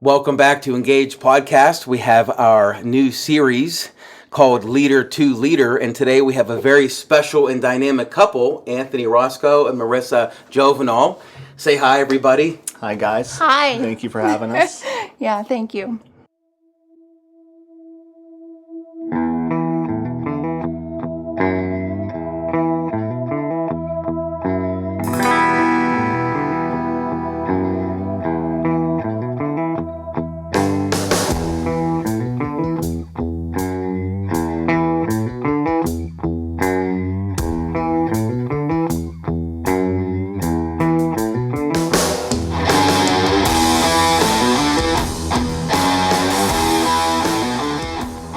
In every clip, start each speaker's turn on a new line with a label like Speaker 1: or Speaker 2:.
Speaker 1: Welcome back to Engage Podcast. We have our new series called Leader2Leader, and today we have a very special and dynamic couple, Anthony Roscoe and Marissa Jovenall. Say hi, everybody.
Speaker 2: Hi, guys.
Speaker 3: Hi.
Speaker 2: Thank you for having us.
Speaker 3: Yeah, thank you.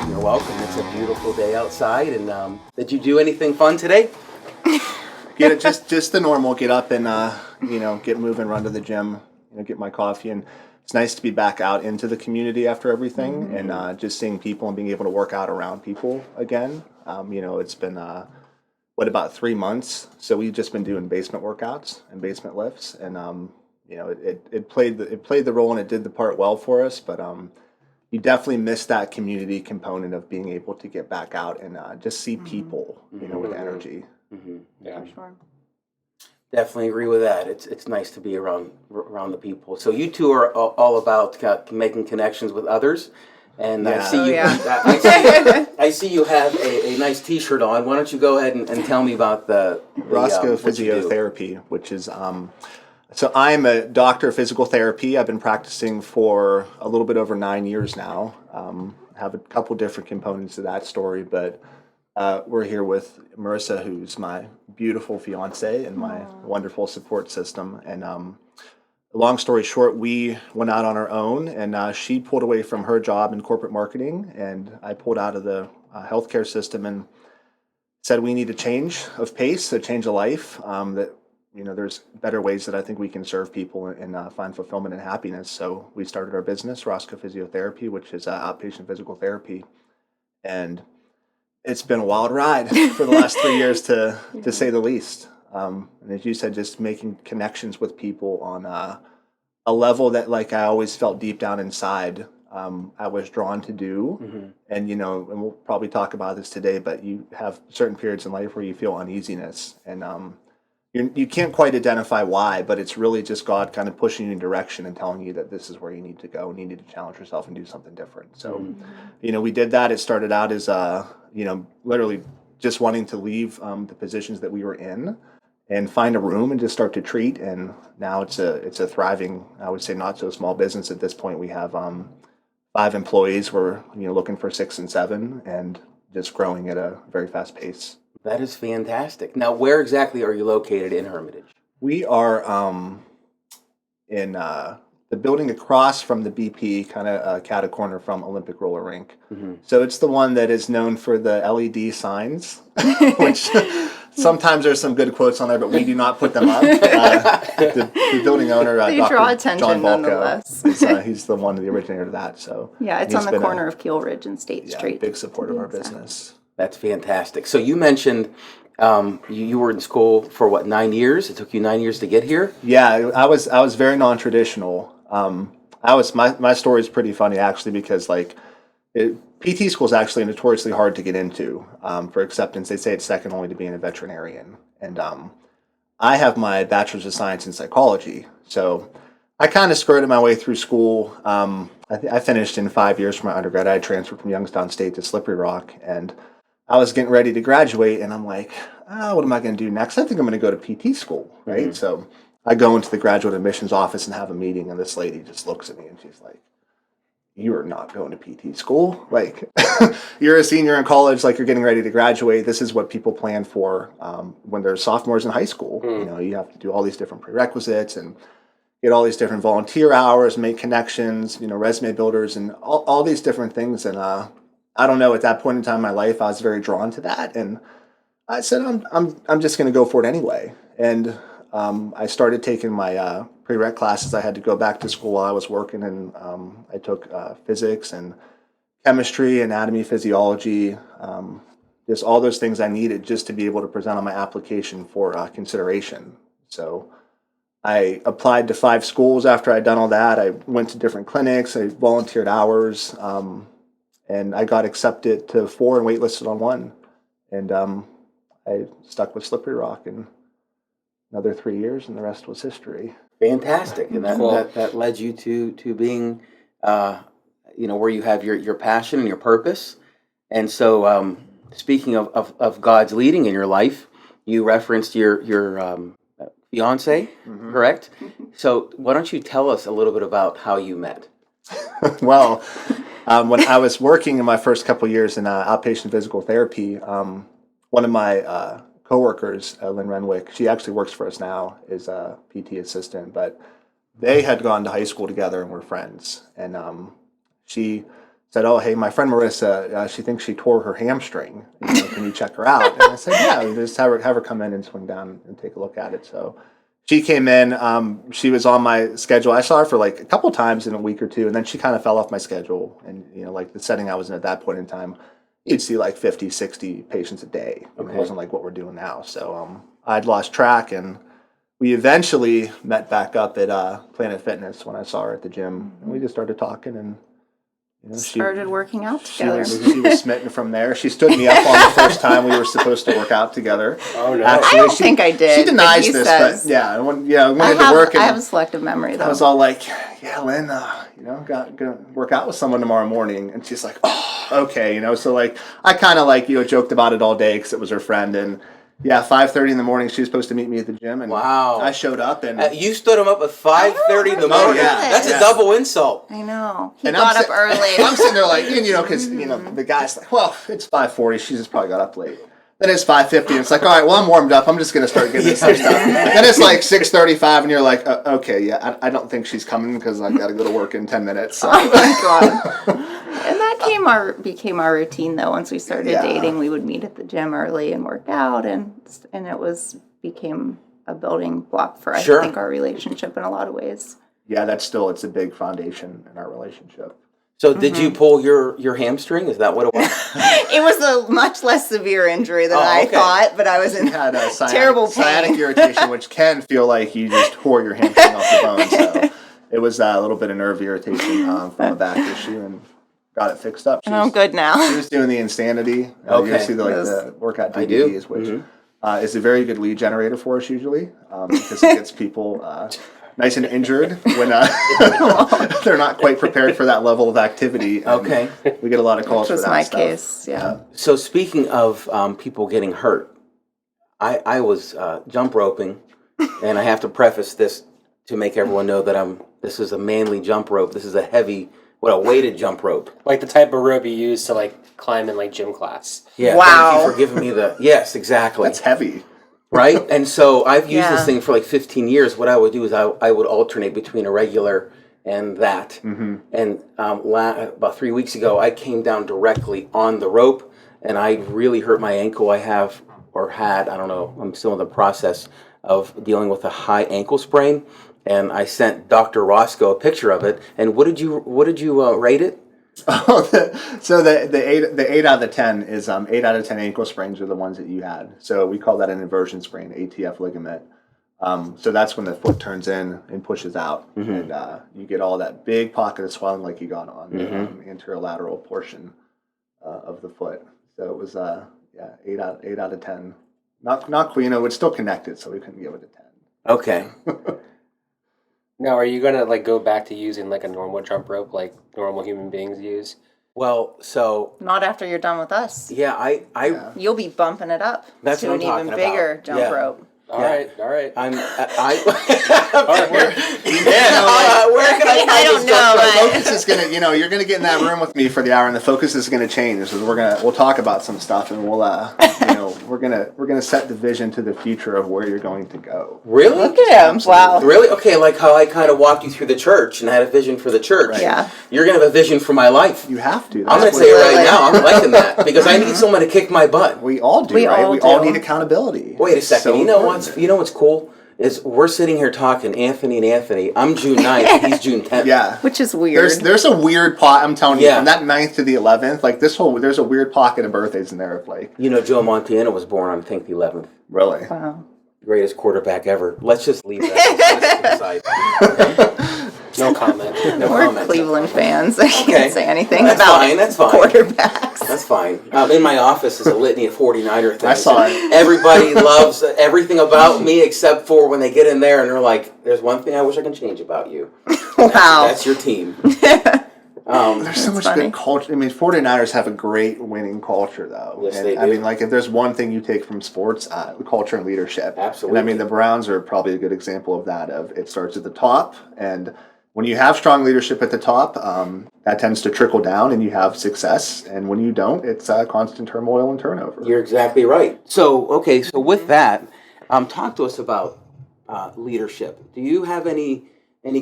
Speaker 1: You're welcome. It's a beautiful day outside, and did you do anything fun today?
Speaker 2: Just the normal. Get up and get moving, run to the gym, get my coffee, and it's nice to be back out into the community after everything, and just seeing people and being able to work out around people again. It's been about 3 months, so we've just been doing basement workouts and basement lifts, and it played the role and it did the part well for us, but you definitely miss that community component of being able to get back out and just see people, with energy.
Speaker 1: Yeah,
Speaker 3: For sure.
Speaker 1: definitely agree with that. It's nice to be around the people. So you two are all about making connections with others, and I
Speaker 2: Yeah.
Speaker 1: see you.
Speaker 3: yeah.
Speaker 1: I see you have a nice T-shirt on. Why don't you go ahead and tell me about the
Speaker 2: Roscoe
Speaker 1: what you do?
Speaker 2: Physiotherapy, which is so I'm a doctor of physical therapy. I've been practicing for a little bit over 9 years now. Have a couple different components to that story, but we're here with Marissa, who's my beautiful fiance and my wonderful support system. And long story short, we went out on our own, and she pulled away from her job in corporate marketing, and I pulled out of the healthcare system and said we need a change of pace, a change of life. That there's better ways that I think we can serve people and find fulfillment and happiness. So we started our business, Roscoe Physiotherapy, which is outpatient physical therapy, and it's been a wild ride for the last 3 years, to say the least. And as you said, just making connections with people on a level that, like, I always felt deep down inside, I was drawn to do. And and we'll probably talk about this today, but you have certain periods in life where you feel uneasiness, and you can't quite identify why, but it's really just God kind of pushing you in direction and telling you that this is where you need to go and you need to challenge yourself and do something different. So, we did that. It started out as, literally just wanting to leave the positions that we were in and find a room and just start to treat. And now it's a thriving, I would say, not so small business at this point. We have 5 employees. We're looking for 6 and 7, and just growing at a very fast pace.
Speaker 1: That is fantastic. Now, where exactly are you located in Hermitage?
Speaker 2: We are in the building across from the BP, kind of cat a corner from Olympic Roller Rink. So it's the one that is known for the LED signs, which sometimes there's some good quotes on there, but we do not put them up. The building owner,
Speaker 3: They
Speaker 2: Dr.
Speaker 3: draw attention
Speaker 2: John
Speaker 3: nonetheless.
Speaker 2: He's the one, the originator of that. So
Speaker 3: Yeah, it's
Speaker 2: he's
Speaker 3: on the
Speaker 2: been
Speaker 3: corner of Keel Ridge and State Street.
Speaker 2: big support of our
Speaker 3: Exactly.
Speaker 2: business.
Speaker 1: That's fantastic. So you mentioned you were in school for what, 9 years? It took you 9 years to get here?
Speaker 2: Yeah, I was very non-traditional. My story is pretty funny, actually, because PT school is actually notoriously hard to get into for acceptance. They say it's second only to being a veterinarian. And I have my bachelor's of science in psychology, so I kind of skirted my way through school. I finished in 5 years for my undergrad. I transferred from Youngstown State to Slippery Rock, and I was getting ready to graduate, and I'm like, what am I going to do next? I think I'm going to go to PT school, right? So I go into the graduate admissions office and have a meeting, and this lady just looks at me and she's like, "You are not going to PT school. Like, you're a senior in college, like you're getting ready to graduate. This is what people plan for when they're sophomores in high school. You have to do all these different prerequisites and get all these different volunteer hours, make connections, resume builders, and all these different things." And I don't know, at that point in time in my life, I was very drawn to that, and I said, I'm just going to go for it anyway. And I started taking my prereq classes. I had to go back to school while I was working, and I took physics and chemistry, anatomy, physiology, just all those things I needed just to be able to present on my application for consideration. So I applied to 5 schools after I'd done all that. I went to different clinics. I volunteered hours, and I got accepted to 4 and waitlisted on 1. And I stuck with Slippery Rock and another 3 years, and the rest was history.
Speaker 1: Fantastic, and that led you to being, where you have your passion and your purpose. And so, speaking of God's leading in your life, you referenced your fiance, correct? So, why don't you tell us a little bit about how you met?
Speaker 2: Well, when I was working in my first couple years in outpatient physical therapy, one of my coworkers, Lynn Renwick, she actually works for us now, is a PT assistant, but they had gone to high school together and were friends. And she said, "Oh, hey, my friend Marissa, she thinks she tore her hamstring. Can you check her out?" And I said, "Yeah, just have her come in and swing down and take a look at it." So she came in. She was on my schedule. I saw her for like a couple times in a week or two, and then she kind of fell off my schedule. And like the setting I was in at that point in time, you'd see like 50, 60 patients a day. Okay. It wasn't like what we're doing now. So I'd lost track, and we eventually met back up at Planet Fitness when I saw her at the gym, and we just started talking, and
Speaker 3: started working out together.
Speaker 2: She was smitten from there. She stood me up on the first time we were supposed to work out together.
Speaker 3: Oh no! Actually, I don't think I did.
Speaker 2: She denies this, but yeah, when I
Speaker 3: have a selective memory though.
Speaker 2: I was all like, "Yeah, Lynn, gonna work out with someone tomorrow morning," and she's like, "Oh, okay," So like I kind of joked about it all day because it was her friend, and yeah, 5:30 in the morning she was supposed to meet me at the gym, and
Speaker 1: wow,
Speaker 2: I showed up, and
Speaker 1: you stood him up at 5:30 in the morning.
Speaker 2: Yeah,
Speaker 1: that's a double insult.
Speaker 3: I know. He got up early.
Speaker 2: I'm sitting there like, because the guy's like, "Well, it's 5:40. She just probably got up late." Then it's 5:50, and it's like, "All right, well, I'm warmed up. I'm just gonna start getting some stuff." Then it's like 6:35, and you're like, "Okay, yeah, I don't think she's coming because I've got to go to work in 10 minutes." So.
Speaker 3: Oh my god. And that became our routine though. Once we started dating, we would meet at the gym early and work out, and it became a building block for I think our relationship in a lot of ways.
Speaker 2: Yeah, it's a big foundation in our relationship.
Speaker 1: So did you pull your hamstring? Is that what it was?
Speaker 3: It was a much less severe injury than I thought, but I was in terrible pain.
Speaker 2: Sciatic irritation, which can feel like you just tore your hamstring off the bone. So it was a little bit of nerve irritation from a back issue, and got it fixed up.
Speaker 3: I'm good now.
Speaker 2: She was doing the Insanity. You see the workout DVDs, which is a very good lead generator for us usually because it gets people nice and injured when they're not quite prepared for that level of activity.
Speaker 1: Okay.
Speaker 2: We get a lot of calls for that
Speaker 3: my
Speaker 2: stuff.
Speaker 3: case, yeah.
Speaker 1: So speaking of people getting hurt, I was jump roping, and I have to preface this to make everyone know that this is a manly jump rope. This is a heavy, a weighted jump rope.
Speaker 4: Like the type of rope you use to climb in gym class.
Speaker 1: Yeah.
Speaker 3: Wow.
Speaker 1: Thank you for giving me yes, exactly.
Speaker 2: That's heavy.
Speaker 1: Right? And so I've used this thing for 15 years. What I would do is I would alternate between a regular and that. Mm-hmm. And about 3 weeks ago, I came down directly on the rope, and I really hurt my ankle. I don't know, I'm still in the process of dealing with a high ankle sprain. And I sent Dr. Roscoe a picture of it. And what did you rate it?
Speaker 2: So the 8 out of 10 is 8 out of 10 ankle sprains are the ones that you had. So we call that an inversion sprain, ATF ligament. So that's when the foot turns in and pushes out, and you get all that big pocket of swelling like you got on the anterolateral portion of the foot. So it was 8 out of 10. Not it's still connected, so we couldn't give it a 10.
Speaker 1: Okay.
Speaker 4: Now, are you gonna go back to using a normal jump rope like normal human beings use?
Speaker 1: Well, so
Speaker 3: not after you're done with us.
Speaker 1: Yeah,
Speaker 3: you'll be bumping it up
Speaker 1: that's
Speaker 3: to
Speaker 1: what
Speaker 3: an
Speaker 1: I'm
Speaker 3: even
Speaker 1: talking
Speaker 3: bigger
Speaker 1: about.
Speaker 3: jump rope.
Speaker 4: All right.
Speaker 1: Where can I
Speaker 3: don't know.
Speaker 2: The focus is gonna, you're gonna get in that room with me for the hour, and the focus is gonna change. So we'll talk about some stuff, and we're gonna set the vision to the future of where you're going to go.
Speaker 1: Really?
Speaker 3: Look at him! Wow.
Speaker 1: Really? Okay, like how I kind of walked you through the church and had a vision for the church.
Speaker 2: Right.
Speaker 3: Yeah.
Speaker 1: You're gonna have a vision for my life.
Speaker 2: You have to.
Speaker 1: I'm gonna say it right now. I'm liking that because I need someone to kick my butt.
Speaker 2: We all do.
Speaker 3: We
Speaker 2: right?
Speaker 3: all
Speaker 2: We
Speaker 3: do.
Speaker 2: all need accountability.
Speaker 1: Wait a second.
Speaker 2: So
Speaker 1: You know what's cool? Is we're sitting here talking, Anthony and Anthony. I'm June 9th, he's June 10th.
Speaker 2: Yeah.
Speaker 3: Which is weird.
Speaker 2: There's a weird I'm telling you, from that 9th to the 11th, there's a weird pocket of birthdays in there of
Speaker 1: Joe Montana was born on, I think, the 11th.
Speaker 2: Really?
Speaker 3: Wow.
Speaker 1: Greatest quarterback ever. Let's just leave that aside.
Speaker 4: No comment.
Speaker 1: No
Speaker 3: We're
Speaker 1: comment.
Speaker 3: Cleveland fans. I can't
Speaker 1: Okay.
Speaker 3: say anything
Speaker 1: That's
Speaker 3: about
Speaker 1: fine, that's fine.
Speaker 3: quarterbacks.
Speaker 1: That's fine. In my office is a litany of 49er things.
Speaker 2: I saw it.
Speaker 1: Everybody loves everything about me except for when they get in there and they're like, there's one thing I wish I can change about you.
Speaker 3: Wow.
Speaker 1: That's your team.
Speaker 2: There's so much
Speaker 3: funny.
Speaker 2: good culture. I mean, 49ers have a great winning culture, though.
Speaker 1: Yes,
Speaker 2: and
Speaker 1: they
Speaker 2: I
Speaker 1: do.
Speaker 2: mean, like, if there's one thing you take from sports, culture and leadership.
Speaker 1: Absolutely.
Speaker 2: And I mean, the Browns are probably a good example of that. Of it starts at the top, and when you have strong leadership at the top, that tends to trickle down, and you have success. And when you don't, it's constant turmoil and turnover.
Speaker 1: You're exactly right. So, okay, so with that, talk to us about leadership. Do you have any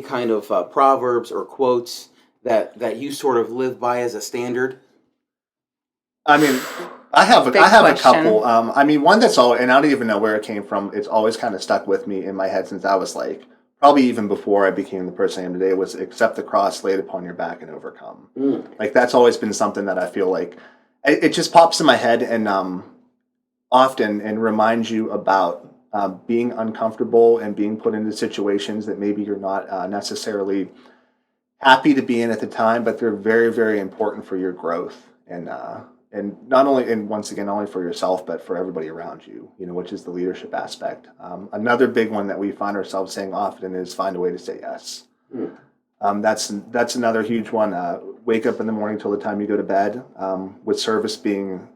Speaker 1: kind of proverbs or quotes that you sort of live by as a standard?
Speaker 2: I mean, I have a
Speaker 3: question.
Speaker 2: couple. I mean, one that's all, and I don't even know where it came from. It's always kind of stuck with me in my head since I was like, probably even before I became the person I am today, was accept the cross, lay it upon your back, and overcome. Like, that's always been something that I feel like it just pops in my head and often and reminds you about being uncomfortable and being put into situations that maybe you're not necessarily happy to be in at the time, but they're very, very important for your growth and not only, and once again, not only for yourself, but for everybody around you, which is the leadership aspect. Another big one that we find ourselves saying often is find a way to say yes. That's another huge one. Wake up in the morning till the time you go to bed, with service being,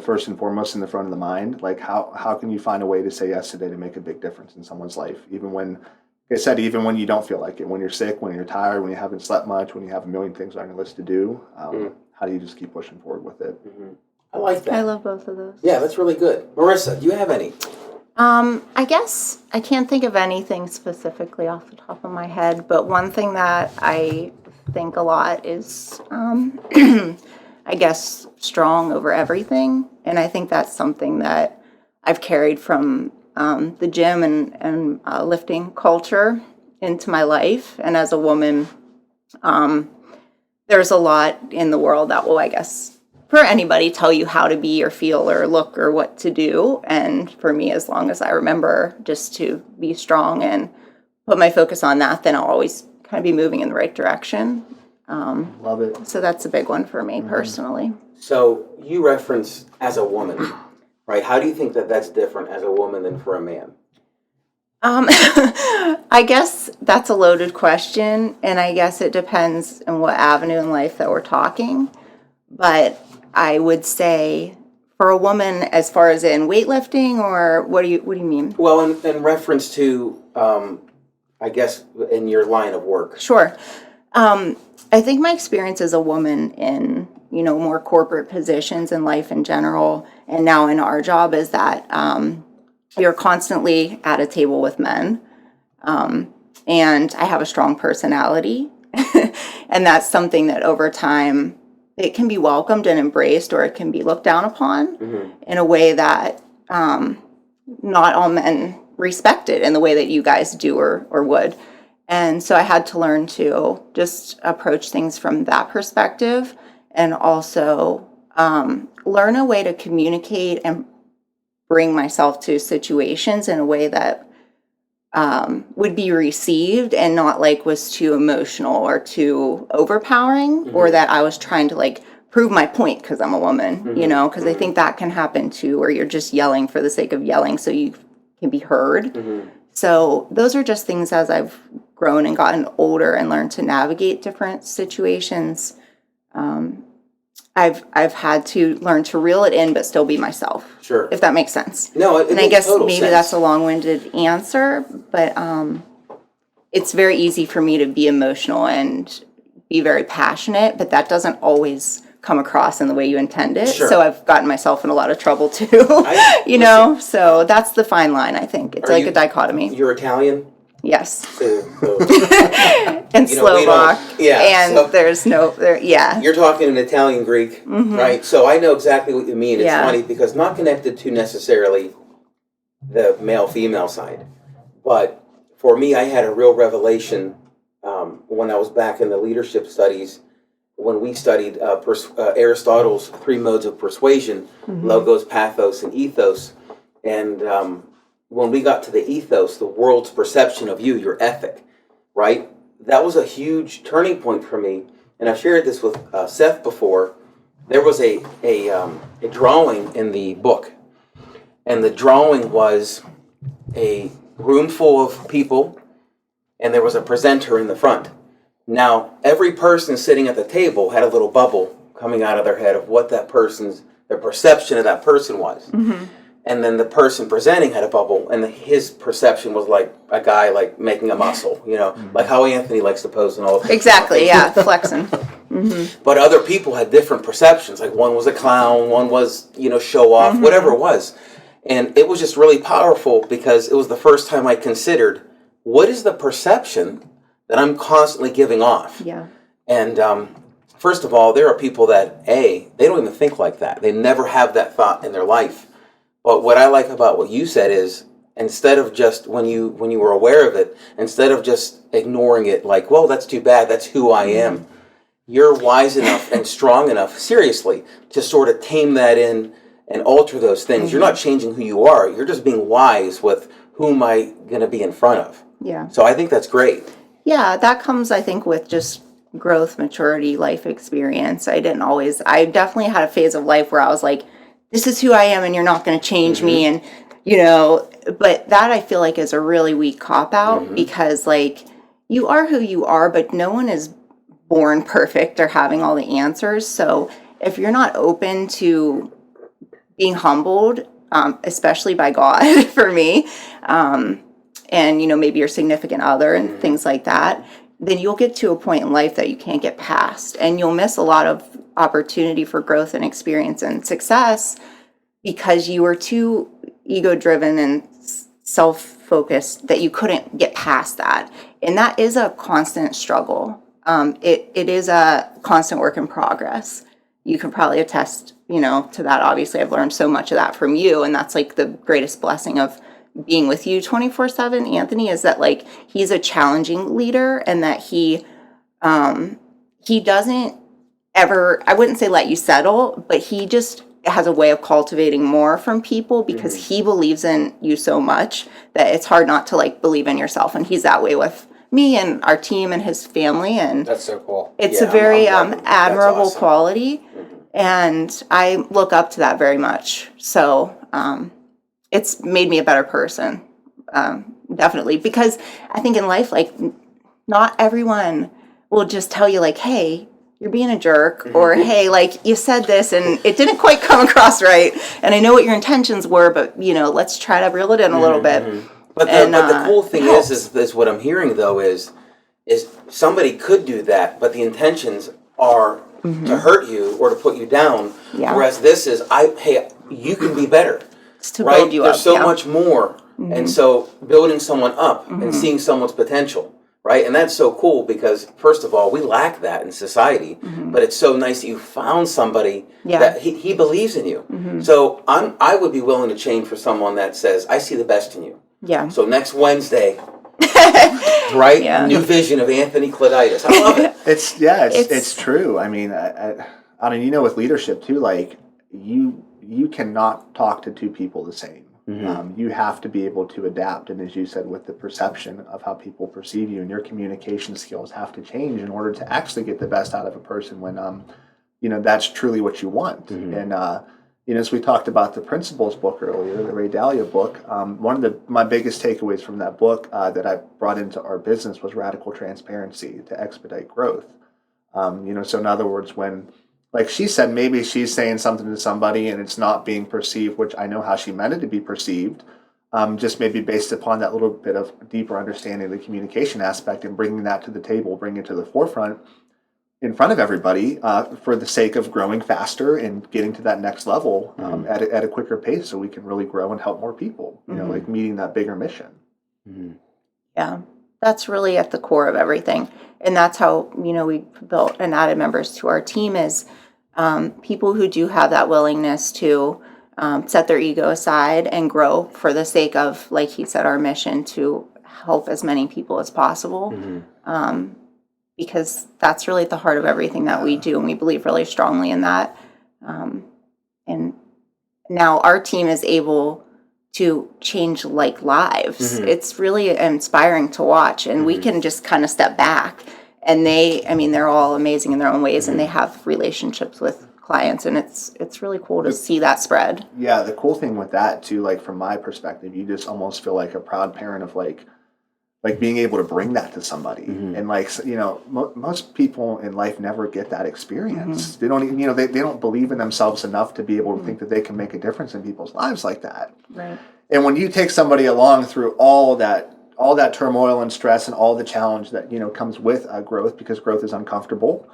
Speaker 2: first and foremost in the front of the mind. Like, how can you find a way to say yes today to make a big difference in someone's life, even when, like I said, even when you don't feel like it, when you're sick, when you're tired, when you haven't slept much, when you have a million things on your list to do, how do you just keep pushing forward with it?
Speaker 1: I like that.
Speaker 3: I love both of those.
Speaker 1: Yeah, that's really good. Marissa, do you have any?
Speaker 3: I guess I can't think of anything specifically off the top of my head, but one thing that I think a lot is, I guess, strong over everything. And I think that's something that I've carried from the gym and lifting culture into my life. And as a woman, there's a lot in the world that will, I guess, for anybody, tell you how to be or feel or look or what to do. And for me, as long as I remember just to be strong and put my focus on that, then I'll always kind of be moving in the right direction.
Speaker 2: Love it.
Speaker 3: So that's a big one for me personally.
Speaker 1: So you reference as a woman, right? How do you think that that's different as a woman than for a man?
Speaker 3: I guess that's a loaded question, and I guess it depends on what avenue in life that we're talking. But I would say for a woman, as far as in weightlifting, or what do you mean?
Speaker 1: Well, in reference to, I guess, in your line of work.
Speaker 3: Sure. I think my experience as a woman in, more corporate positions in life in general, and now in our job, is that you're constantly at a table with men. And I have a strong personality. And that's something that over time, it can be welcomed and embraced, or it can be looked down upon in a way that not all men respect it in the way that you guys do or would. And so I had to learn to just approach things from that perspective, and also learn a way to communicate and bring myself to situations in a way that would be received and not was too emotional or too overpowering, or that I was trying to prove my point because I'm a woman, because I think that can happen too, where you're just yelling for the sake of yelling so you can be heard. So those are just things as I've grown and gotten older and learned to navigate different situations. I've had to learn to reel it in, but still be myself.
Speaker 1: Sure.
Speaker 3: If that makes sense.
Speaker 1: No, it
Speaker 3: and
Speaker 1: makes
Speaker 3: I guess
Speaker 1: total
Speaker 3: maybe
Speaker 1: sense.
Speaker 3: that's a long-winded answer, but it's very easy for me to be emotional and be very passionate, but that doesn't always come across in the way you intend it.
Speaker 1: Sure.
Speaker 3: So I've gotten myself in a lot of trouble too.
Speaker 1: Listen,
Speaker 3: so that's the fine line, I think. It's like a dichotomy.
Speaker 1: You're Italian?
Speaker 3: Yes.
Speaker 1: So
Speaker 3: And Slovak. And there's yeah.
Speaker 1: You're talking in Italian Greek, right? So I know exactly what you mean. It's funny because not connected to necessarily the male-female side, but for me, I had a real revelation when I was back in the leadership studies, when we studied Aristotle's 3 modes of persuasion, logos, pathos, and ethos. And when we got to the ethos, the world's perception of you, your ethic, right? That was a huge turning point for me. And I've shared this with Seth before. There was a drawing in the book, and the drawing was a room full of people, and there was a presenter in the front. Now, every person sitting at the table had a little bubble coming out of their head of what their perception of that person was. Mm-hmm. And then the person presenting had a bubble, and his perception was like a guy like making a muscle, like how Anthony likes to pose and all.
Speaker 3: Exactly, yeah, flexing. Mm-hmm.
Speaker 1: But other people had different perceptions. Like one was a clown, one was, show off, mm-hmm. whatever it was. And it was just really powerful because it was the first time I considered, what is the perception that I'm constantly giving off?
Speaker 3: Yeah.
Speaker 1: And first of all, there are people that, they don't even think like that. They never have that thought in their life. But what I like about what you said is, instead of just, when you were aware of it, instead of just ignoring it like, well, that's too bad, that's who I am, you're wise enough and strong enough, seriously, to sort of tame that in and alter those things. Mm-hmm. You're not changing who you are. You're just being wise with who am I going to be in front of.
Speaker 3: Yeah.
Speaker 1: So I think that's great.
Speaker 3: Yeah, that comes, I think, with just growth, maturity, life experience. I definitely had a phase of life where I was like, this is who I am and you're not going to change mm-hmm. me. And, but that I feel like is a really weak cop-out mm-hmm. because, like, you are who you are, but no one is born perfect or having all the answers. So if you're not open to being humbled, especially by God for me, and, maybe your significant other and mm-hmm. things like that, then you'll get to a point in life that you can't get past. And you'll miss a lot of opportunity for growth and experience and success because you were too ego-driven and self-focused that you couldn't get past that. And that is a constant struggle. It is a constant work in progress. You can probably attest, to that. Obviously, I've learned so much of that from you, and that's like the greatest blessing of being with you 24/7, Anthony, is that like he's a challenging leader and that he doesn't ever, I wouldn't say let you settle, but he just has a way of cultivating more from people because mm-hmm. he believes in you so much that it's hard not to like believe in yourself. And he's that way with me and our team and his family. And
Speaker 4: that's so cool.
Speaker 3: It's a very admirable awesome. Quality. Mm-hmm. And I look up to that very much. So it's made me a better person, definitely. Because I think in life, like, not everyone will just tell you, like, hey, you're being a jerk, mm-hmm. or hey, like, you said this and it didn't quite come across right. And I know what your intentions were, but, let's try to reel it in a little bit.
Speaker 1: Mm-hmm. But the cool thing is what I'm hearing, though, is somebody could do that, but the intentions are mm-hmm. to hurt you or to put you down. Yeah. Whereas this is, hey, you can be better.
Speaker 3: It's to build you up.
Speaker 1: There's so much more. Mm-hmm. And so building someone up mm-hmm. and seeing someone's potential, right? And that's so cool because, first of all, we lack that in society. Mm-hmm. But it's so nice that you found somebody that he believes in you. Mm-hmm. So I would be willing to change for someone that says, I see the best in you.
Speaker 3: Yeah.
Speaker 1: So next Wednesday, right? Yeah. New vision of Anthony Claudius. I love it.
Speaker 2: It's true. I mean, with leadership too, like you cannot talk to two people the same. Mm-hmm. You have to be able to adapt, and as you said, with the perception of how people perceive you, and your communication skills have to change in order to actually get the best out of a person when that's truly what you want. Mm-hmm. And as we talked about the Principles book earlier, the Ray Dalio book, one of my biggest takeaways from that book that I brought into our business was radical transparency to expedite growth. So in other words, when, like she said, maybe she's saying something to somebody and it's not being perceived, which I know how she meant it to be perceived, just maybe based upon that little bit of deeper understanding of the communication aspect and bringing that to the table, bringing it to the forefront in front of everybody for the sake of growing faster and getting to that next level at a quicker pace so we can really grow and help more people, like meeting that bigger mission.
Speaker 3: Mm-hmm. Yeah, that's really at the core of everything. And that's how, we built and added members to our team is people who do have that willingness to set their ego aside and grow for the sake of, like he said, our mission to help as many people as possible. Mm-hmm. Because that's really at the heart of everything that we do, and we believe really strongly in that. And now our team is able to change like lives. It's really inspiring to watch, and we can just kind of step back. And they're all amazing in their own ways, and they have relationships with clients, and it's really cool to see that spread.
Speaker 2: Yeah, the cool thing with that too, like from my perspective, you just almost feel like a proud parent of like being able to bring that to somebody. And like, you know, most people in life never get that experience. They don't even, you know, they don't believe in themselves enough to be able to think that they can make a difference in people's lives like that.
Speaker 3: Right.
Speaker 2: And when you take somebody along through all that turmoil and stress and all the challenge that, you know, comes with growth, because growth is uncomfortable.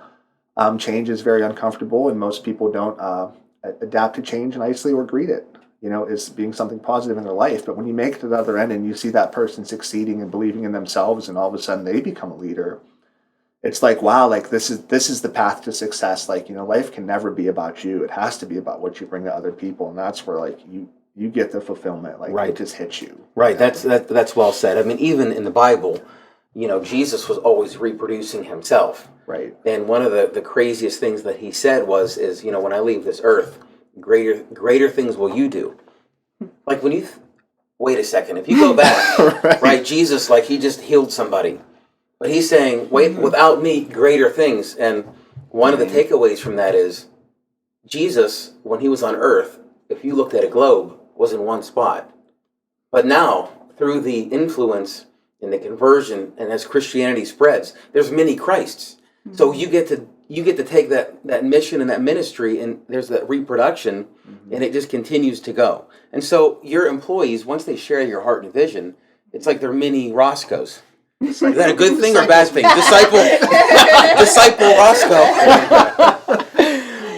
Speaker 2: Change is very uncomfortable, and most people don't adapt to change nicely or greet it, you know, as being something positive in their life. But when you make it to the other end and you see that person succeeding and believing in themselves, and all of a sudden they become a leader, it's like, wow, like this is the path to success. Like, you know, life can never be about you. It has to be about what you bring to other people, and that's where like you get the fulfillment. Like it just hits you.
Speaker 1: Right. That's well said. I mean, even in the Bible, you know, Jesus was always reproducing himself.
Speaker 2: Right.
Speaker 1: And one of the craziest things that he said is, you know, when I leave this earth, greater things will you do. Like when you, wait a second, if you go back, right, Jesus, like he just healed somebody. But he's saying, wait, without me, greater things. And one of the takeaways from that is Jesus, when he was on earth, if you looked at a globe, was in one spot. But now, through the influence and the conversion, and as Christianity spreads, there's many Christs. So you get to take that mission and that ministry, and there's that reproduction, and it just continues to go. And so your employees, once they share your heart and vision, it's like they're mini Roscoes. Is that a good thing or bad thing? Disciple Roscoe.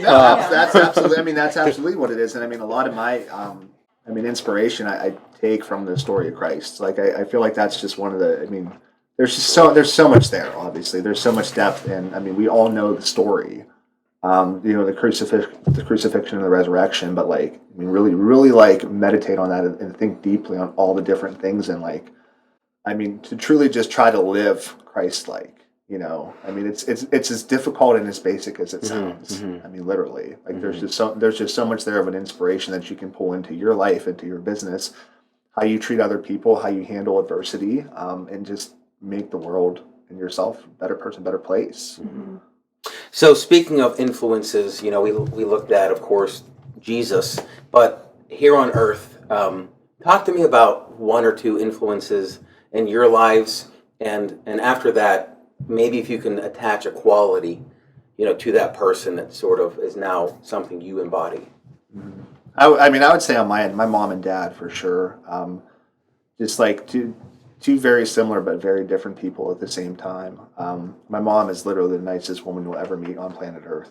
Speaker 2: No, that's absolutely. I mean, that's absolutely what it is. And I mean, a lot of my, inspiration I take from the story of Christ. Like I feel like that's just one of the. I mean, there's so much there. Obviously, there's so much depth, and I mean, we all know the story. You know, the crucifixion and the resurrection. But like, I mean, really like meditate on that and think deeply on all the different things, and like, I mean, to truly just try to live Christ-like. You know, I mean, it's as difficult and as basic as it sounds. I mean, literally, like there's just so much there of an inspiration that you can pull into your life, into your business, how you treat other people, how you handle adversity, and just make the world and yourself a better person, better place.
Speaker 1: So speaking of influences, you know, we looked at, of course, Jesus, but here on earth, talk to me about one or two influences in your lives, and after that, maybe if you can attach a quality, you know, to that person that sort of is now something you embody.
Speaker 2: I mean, I would say on my end, my mom and dad for sure. Just like two very similar but very different people at the same time. My mom is literally the nicest woman you'll ever meet on planet Earth.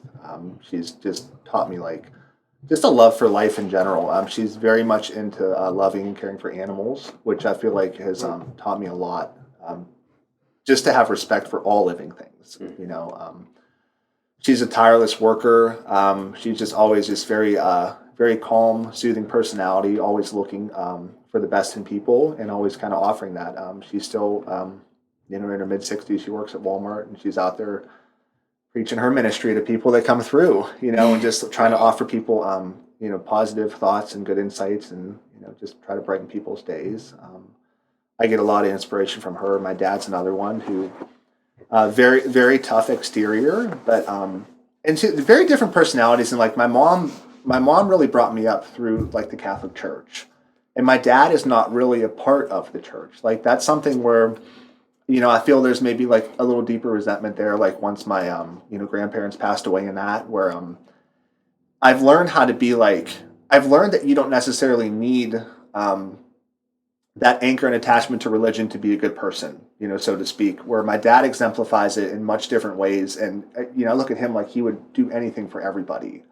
Speaker 2: She's just taught me like just a love for life in general. She's very much into loving and caring for animals, which I feel like has taught me a lot. Just to have respect for all living things, you know. She's a tireless worker. She's just always just very calm, soothing personality, always looking for the best in people and always kind of offering that. She's still, you know, in her mid-60s. She works at Walmart, and she's out there preaching her ministry to people that come through, you know, and just trying to offer people, you know, positive thoughts and good insights, and, you know, just try to brighten people's days. I get a lot of inspiration from her. My dad's another one who, very, very tough exterior, but and very different personalities. And like my mom really brought me up through like the Catholic Church, and my dad is not really a part of the church. Like that's something where, you know, I feel there's maybe like a little deeper resentment there. Like once my you know, grandparents passed away in that, where I've learned how to be like, I've learned that you don't necessarily need that anchor and attachment to religion to be a good person, you know, so to speak, where my dad exemplifies it in much different ways. And, you know, I look at him like he would do anything for everybody.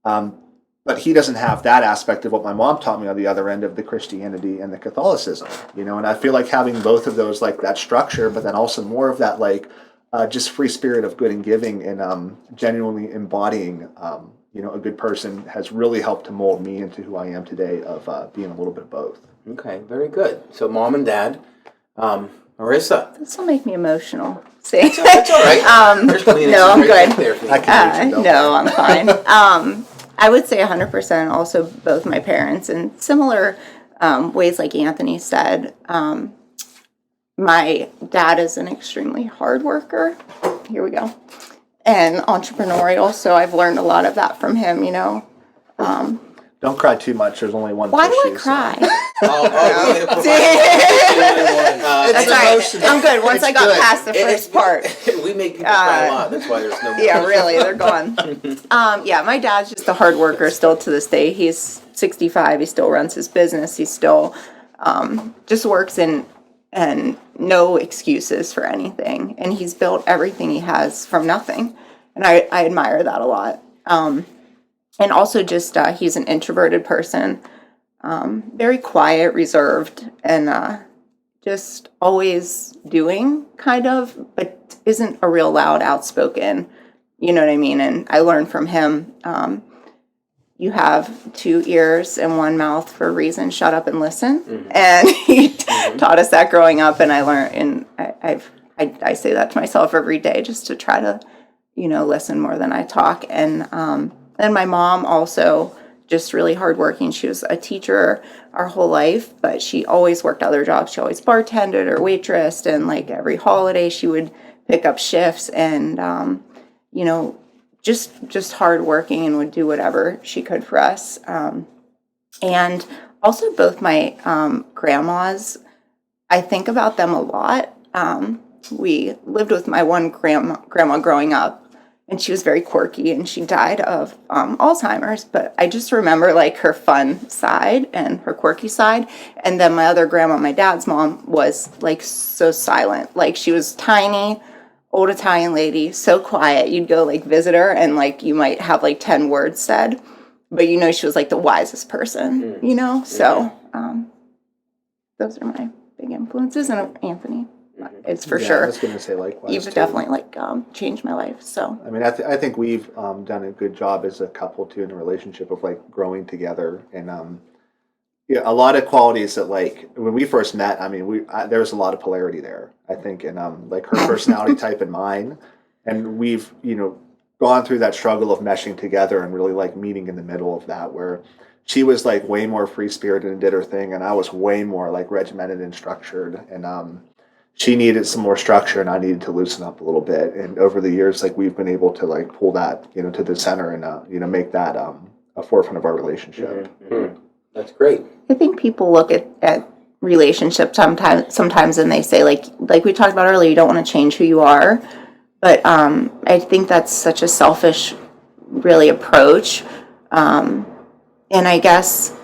Speaker 2: But he doesn't have that aspect of what my mom taught me on the other end of the Christianity and the Catholicism, you know, and I feel like having both of those, like that structure, but then also more of that, like just free spirit of good and giving and genuinely embodying, you know, a good person has really helped to mold me into who I am today of being a little bit of both.
Speaker 1: Okay, very good. So mom and dad. Marissa.
Speaker 3: This will make me emotional. See?
Speaker 1: That's all right. There's
Speaker 3: no, I'm good.
Speaker 1: There for you.
Speaker 3: No, I'm fine. I would say 100% also both my parents, and similar ways like Anthony said. My dad is an extremely hard worker. Here we go. And entrepreneurial, so I've learned a lot of that from him, you know.
Speaker 2: Don't cry too much. There's only one.
Speaker 3: Why do I
Speaker 2: tissue,
Speaker 3: cry?
Speaker 2: It's
Speaker 3: That's all right. I'm good. Once I got past the first part.
Speaker 1: We make people cry a lot. That's why there's no more.
Speaker 3: Yeah, really, they're gone. Yeah, my dad's just a hard worker still to this day. He's 65. He still runs his business. He still just works and no excuses for anything. And he's built everything he has from nothing. And I admire that a lot. And also just he's an introverted person, very quiet, reserved, and just always doing, kind of, but isn't a real loud, outspoken, you know what I mean? And I learned from him, you have 2 ears and 1 mouth for a reason, shut up and listen. Mm-hmm. And he taught us that growing up, and I learned, and I say that to myself every day, just to try to, you know, listen more than I talk. And my mom also just really hardworking. She was a teacher our whole life, but she always worked other jobs. She always bartended or waitressed, and like every holiday she would pick up shifts, and you know, just hardworking, and would do whatever she could for us. And also both my grandmas, I think about them a lot. We lived with my one grandma growing up, and she was very quirky, and she died of Alzheimer's. But I just remember like her fun side and her quirky side. And then my other grandma, my dad's mom, was like so silent. Like she was tiny, old Italian lady, so quiet. You'd go like visit her, and like you might have like 10 words said, but you know she was like the wisest person, you know? So those are my big influences. And Anthony, it's for sure.
Speaker 2: I was going to say likewise.
Speaker 3: You've definitely like changed my life. So
Speaker 2: I mean, I think we've done a good job as a couple too in a relationship of like growing together, and yeah, a lot of qualities that like when we first met. I mean, there was a lot of polarity there, I think, and like her personality type and mine, and we've gone through that struggle of meshing together and really like meeting in the middle of that, where she was like way more free spirited and did her thing, and I was way more like regimented and structured, and she needed some more structure, and I needed to loosen up a little bit. And over the years, like we've been able to like pull that, to the center, and make that a forefront of our relationship.
Speaker 1: Mm-hmm. That's great.
Speaker 3: I think people look at relationships sometimes and they say like we talked about earlier, you don't want to change who you are. But I think that's such a selfish, really, approach. And I guess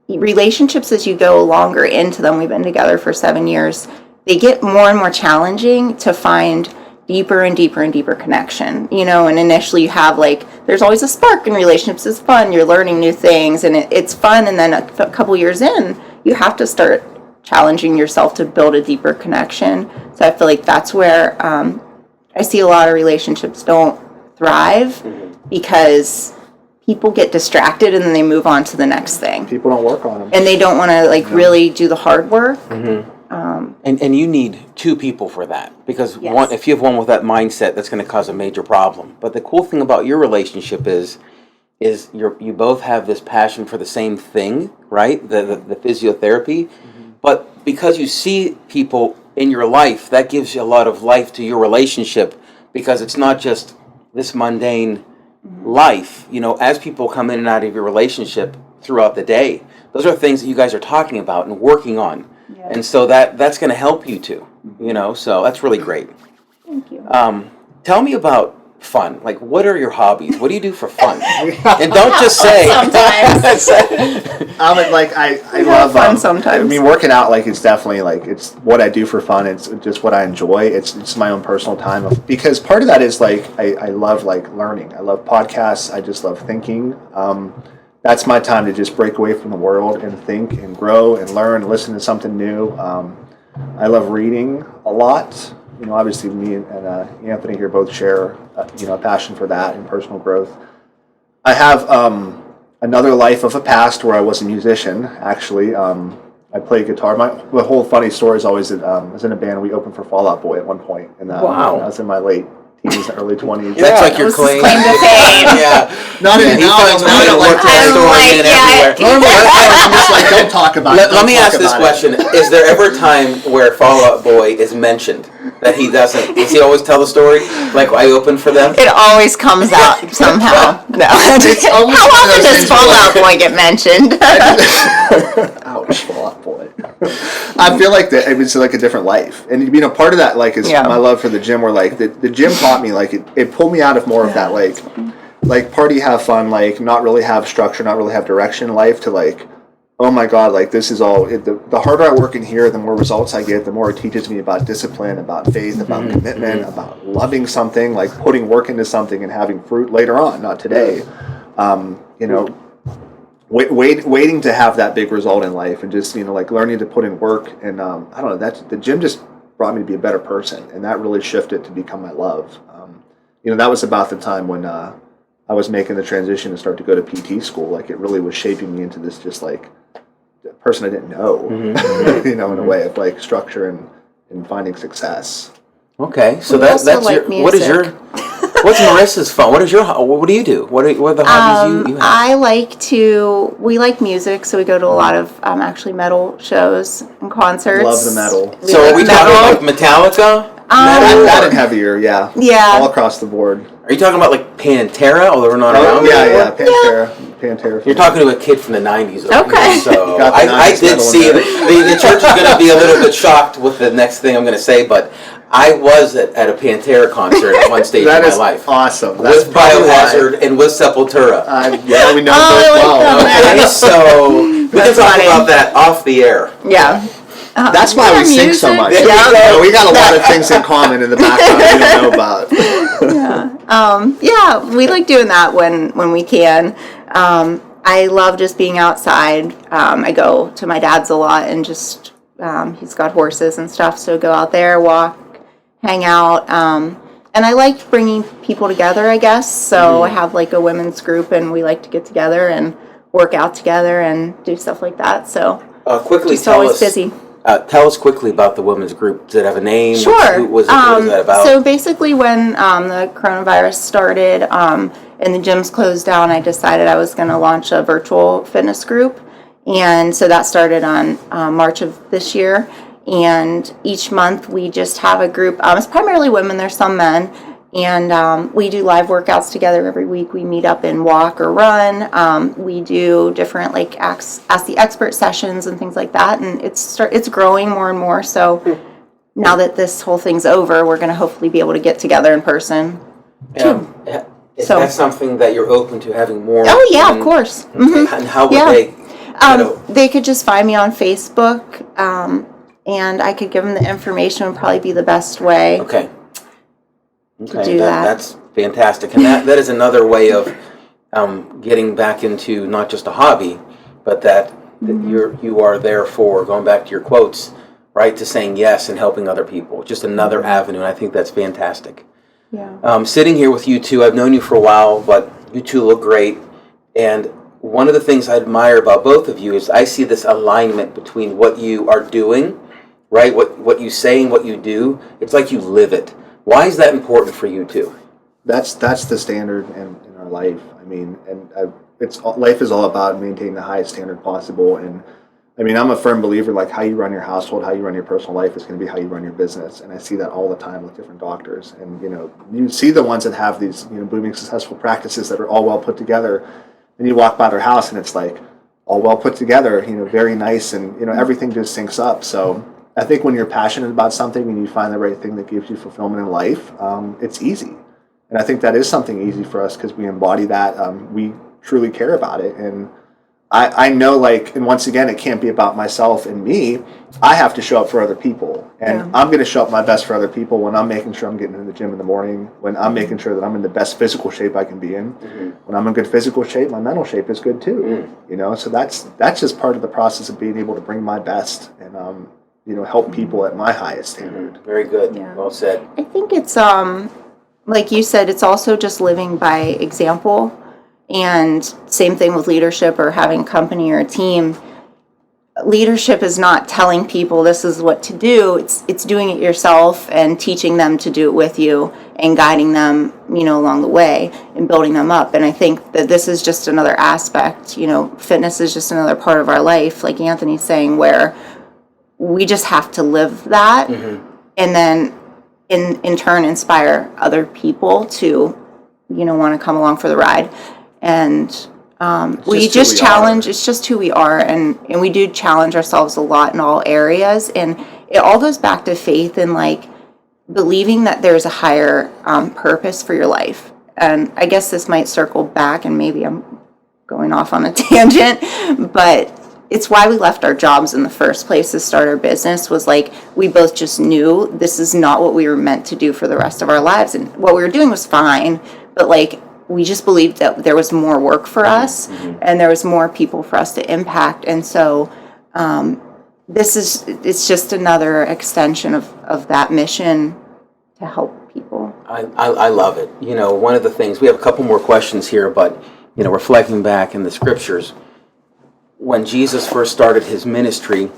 Speaker 3: relationships, as you go longer into them, we've been together for 7 years, they get more and more challenging to find deeper and deeper and deeper connection, and initially you have there's always a spark in relationships. It's fun, you're learning new things, and it's fun, and then a couple years in, you have to start challenging yourself to build a deeper connection. So I feel like that's where I see a lot of relationships don't thrive because people get distracted and then they move on to the next thing.
Speaker 2: People don't work on them.
Speaker 3: And they don't want to really do the hard work.
Speaker 1: Mm-hmm. And you need 2 people for that, because
Speaker 3: Yes.
Speaker 1: if you have one with that mindset, that's going to cause a major problem. But the cool thing about your relationship is you both have this passion for the same thing, right? The physiotherapy. Mm-hmm. But because you see people in your life, that gives you a lot of life to your relationship, because it's not just this mundane life. As people come in and out of your relationship throughout the day, those are things that you guys are talking about and working on.
Speaker 3: Yeah.
Speaker 1: And so that's going to help you too, so that's really great.
Speaker 3: Thank you.
Speaker 1: Tell me about fun. Like, what are your hobbies? What do you do for fun? And don't just say.
Speaker 3: Sometimes.
Speaker 2: I love
Speaker 3: fun sometimes.
Speaker 2: I mean, working out, it's definitely it's what I do for fun. It's just what I enjoy. It's my own personal time because part of that is I love learning. I love podcasts. I just love thinking. That's my time to just break away from the world and think and grow and learn and listen to something new. I love reading a lot. Obviously me and Anthony here both share, a passion for that and personal growth. I have another life of a past where I was a musician, actually. I play guitar. The whole funny story is always that I was in a band. We opened for Fall Out Boy at one point. And
Speaker 1: wow.
Speaker 2: I was in my late teens, early 20s.
Speaker 1: That's like your
Speaker 3: This is
Speaker 1: claim.
Speaker 3: claim to fame.
Speaker 1: Yeah.
Speaker 2: Not
Speaker 1: Yeah,
Speaker 2: even
Speaker 1: he
Speaker 2: now.
Speaker 1: finds a
Speaker 2: I
Speaker 1: way to
Speaker 2: don't
Speaker 1: work
Speaker 2: like
Speaker 1: that
Speaker 3: I'm
Speaker 1: story
Speaker 3: like,
Speaker 1: in
Speaker 3: yeah.
Speaker 1: everywhere.
Speaker 2: Normally, I'm just like, don't talk about it.
Speaker 1: Let me
Speaker 2: Don't
Speaker 1: ask
Speaker 2: talk
Speaker 1: this
Speaker 2: about
Speaker 1: question. Is there ever a time where Fall Out Boy is mentioned that he doesn't? Does he always tell the story? Like I opened for them?
Speaker 3: It always comes out somehow. No.
Speaker 2: It's almost
Speaker 3: How
Speaker 2: one of
Speaker 3: often
Speaker 2: those
Speaker 3: does
Speaker 2: things
Speaker 3: Fall
Speaker 2: where,
Speaker 3: Out Boy get mentioned?
Speaker 2: Ouch, Fall Out Boy. I feel like that it's like a different life, and you know, part of that like is
Speaker 3: Yeah.
Speaker 2: my love for the gym. Where like the gym taught me like it pulled me out of more of that like party, have fun, like not really have structure, not really have direction in life, to like, oh my god, like this is all the harder I work in here, the more results I get, the more it teaches me about discipline, about faith, about commitment, about loving something, like putting work into something and having fruit later on, not today. You know, waiting to have that big result in life, and just, you know, like learning to put in work. And I don't know, that's the gym just brought me to be a better person, and that really shifted to become my love. You know, that was about the time when I was making the transition to start to go to PT school. Like it really was shaping me into this just like person I didn't know, you know, in a way of like structure and finding success.
Speaker 1: Okay, so
Speaker 3: We also
Speaker 1: that's
Speaker 3: like
Speaker 1: your. What is your?
Speaker 3: music.
Speaker 1: What's Marissa's fun? What is your? What do you do? What are the hobbies you have?
Speaker 3: I like to. We like music, so we go to a lot of actually metal shows and concerts.
Speaker 2: Love the metal.
Speaker 3: We
Speaker 1: So
Speaker 3: like
Speaker 1: are we
Speaker 3: metal.
Speaker 1: talking like Metallica? Metal?
Speaker 2: That and heavier, yeah.
Speaker 3: Yeah.
Speaker 2: All across the board.
Speaker 1: Are you talking about like Pantera? Although we're not
Speaker 2: Oh,
Speaker 1: around
Speaker 2: yeah,
Speaker 1: anymore?
Speaker 2: Pantera.
Speaker 1: You're talking to a kid from the 90s.
Speaker 3: Okay.
Speaker 1: So
Speaker 2: Got the
Speaker 1: I
Speaker 2: 90s
Speaker 1: did
Speaker 2: metal
Speaker 1: see
Speaker 2: in
Speaker 1: it. The church is going to be a little bit shocked with the next thing I'm going to say, but I was at a Pantera concert at one stage
Speaker 2: That
Speaker 1: in
Speaker 2: is
Speaker 1: my life.
Speaker 2: awesome. That's
Speaker 1: With
Speaker 2: probably
Speaker 1: Biohazard and with Sepultura.
Speaker 2: yeah, we know
Speaker 3: Oh,
Speaker 2: both
Speaker 3: I
Speaker 2: well.
Speaker 3: like them.
Speaker 1: Okay, so we can
Speaker 3: That's
Speaker 1: talk
Speaker 3: funny.
Speaker 1: about that off the air.
Speaker 3: Yeah.
Speaker 2: That's why we sing so much.
Speaker 1: There you go.
Speaker 2: We got a lot of things in common in the background we don't know about.
Speaker 3: Yeah, we like doing that when we can. I love just being outside. I go to my dad's a lot, and just he's got horses and stuff, so go out there, walk, hang out. And I like bringing people together, I guess. So I have like a women's group, and we like to get together and work out together and do stuff like that. So
Speaker 1: Quickly
Speaker 3: just
Speaker 1: tell
Speaker 3: always
Speaker 1: us.
Speaker 3: busy.
Speaker 1: Tell us quickly about the women's group. Does it have a name?
Speaker 3: Sure.
Speaker 1: What is that about?
Speaker 3: So basically, when the coronavirus started and the gyms closed down, I decided I was going to launch a virtual fitness group. And so that started on March of this year. And each month we just have a group. It's primarily women. There's some men. And we do live workouts together every week. We meet up and walk or run. We do different like ask the expert sessions and things like that. And it's growing more and more. So now that this whole thing's over, we're going to hopefully be able to get together in person.
Speaker 1: Is
Speaker 3: So-
Speaker 1: that something that you're open to having more?
Speaker 3: Oh yeah, of
Speaker 1: women?
Speaker 3: course.
Speaker 1: Okay. And how would
Speaker 3: Yeah.
Speaker 1: they?
Speaker 3: They could just find me on Facebook, and I could give them the information. Would probably be the best way.
Speaker 1: Okay. Okay,
Speaker 3: do that.
Speaker 1: That's fantastic, and that is another way of getting back into not just a hobby, but that you are there for, going back to your quotes, right, to saying yes and helping other people. Just another avenue, and I think that's fantastic.
Speaker 3: Yeah.
Speaker 1: Sitting here with you two, I've known you for a while, but you two look great, and one of the things I admire about both of you is I see this alignment between what you are doing, right, what you say and what you do. It's like you live it. Why is that important for you two?
Speaker 2: That's the standard in our life. I mean, and life is all about maintaining the highest standard possible. And I mean, I'm a firm believer, like how you run your household, how you run your personal life is going to be how you run your business. And I see that all the time with different doctors. And, you know, you see the ones that have these, you know, booming successful practices that are all well put together. And you walk by their house and it's like all well put together, you know, very nice. And, you know, everything just syncs up. So I think when you're passionate about something and you find the right thing that gives you fulfillment in life, it's easy. And I think that is something easy for us because we embody that. We truly care about it. And I know, like, and once again, it can't be about myself and me. I have to show up for other people. And I'm going to show up my best for other people when I'm making sure I'm getting in the gym in the morning, when I'm making sure that I'm in the best physical shape I can be in. When I'm in good physical shape, my mental shape is good too. You know, so that's just part of the process of being able to bring my best and, you know, help people at my highest standard.
Speaker 1: Very good.
Speaker 3: Yeah.
Speaker 1: Well said.
Speaker 3: I think it's like you said, it's also just living by example. And same thing with leadership or having a company or a team. leadership is not telling people this is what to do. It's doing it yourself and teaching them to do it with you and guiding them, along the way and building them up. And I think that this is just another aspect, fitness is just another part of our life, like Anthony's saying, where we just have to live that and then in turn inspire other people to, want to come along for the ride. And we just challenge, it's just who we are, and we do challenge ourselves a lot in all areas, and it all goes back to faith and like believing that there's a higher purpose for your life. And I guess this might circle back, and maybe I'm going off on a tangent, but it's why we left our jobs in the first place to start our business. Was like we both just knew this is not what we were meant to do for the rest of our lives, and what we were doing was fine, but like we just believed that there was more work for us and there was more people for us to impact. And so it's just another extension of that mission to help people.
Speaker 1: I love it. One of the things, we have a couple more questions here, but, reflecting back in the scriptures, when Jesus first started his ministry,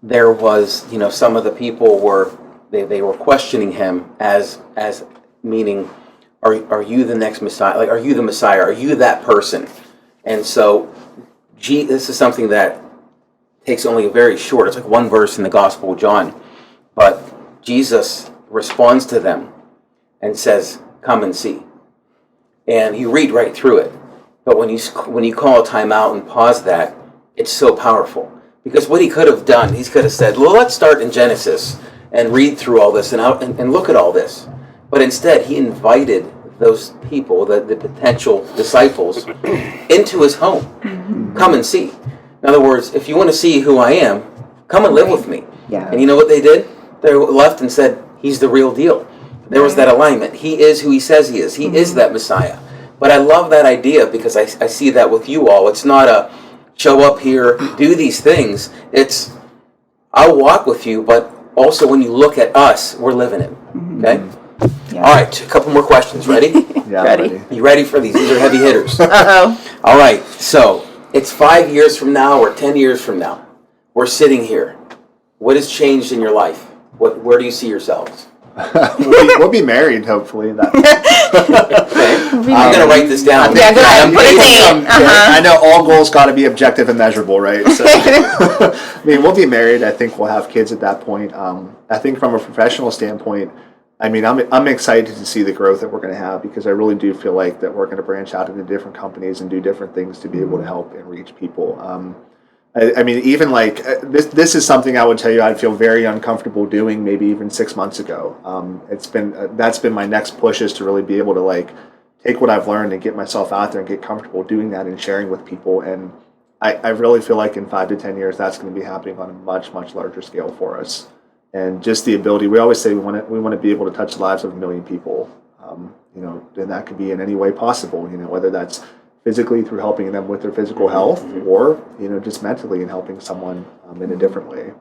Speaker 1: there was, some of the people they were questioning him as meaning, are you the next Messiah? Like, are you the Messiah? Are you that person? And so, this is something that takes only a very short, it's like one verse in the Gospel of John, but Jesus responds to them and says, come and see. And you read right through it. But when you call a time out and pause that, it's so powerful. Because what he could have done, he could have said, well, let's start in Genesis and read through all this and look at all this. But instead, he invited those people, the potential disciples, into his home. Come and see. In other words, if you want to see who I am, come and live with me.
Speaker 3: Yeah.
Speaker 1: And you know what they did? They left and said, he's the real deal. There was that alignment. He is who he says he is. He is that Messiah. But I love that idea because I see that with you all. It's not a show up here, do these things. It's, I'll walk with you, but also when you look at us, we're living it. Okay? Yeah. All right, a couple more questions. Ready?
Speaker 2: Yeah,
Speaker 3: ready.
Speaker 1: You ready for these? These are heavy hitters.
Speaker 3: Uh-oh.
Speaker 1: All right, so it's 5 years from now or 10 years from now. We're sitting here. What has changed in your life? Where do you see yourselves?
Speaker 2: We'll be married, hopefully. Okay.
Speaker 1: I'm going to write this down.
Speaker 3: Yeah, go ahead. Put a date.
Speaker 2: I know all goals got to be objective and measurable, right? So, we'll be married. I think we'll have kids at that point. I think from a professional standpoint, I'm excited to see the growth that we're going to have because I really do feel like that we're going to branch out into different companies and do different things to be able to help and reach people. Even like this is something I would tell you I'd feel very uncomfortable doing maybe even 6 months ago. That's been my next push is to really be able to like take what I've learned and get myself out there and get comfortable doing that and sharing with people. And I really feel like in 5 to 10 years that's going to be happening on a much, much larger scale for us. And just the ability, we always say we want to be able to touch the lives of 1 million people. And that could be in any way possible. Whether that's physically through helping them with their physical health, or just mentally and helping someone in a different way.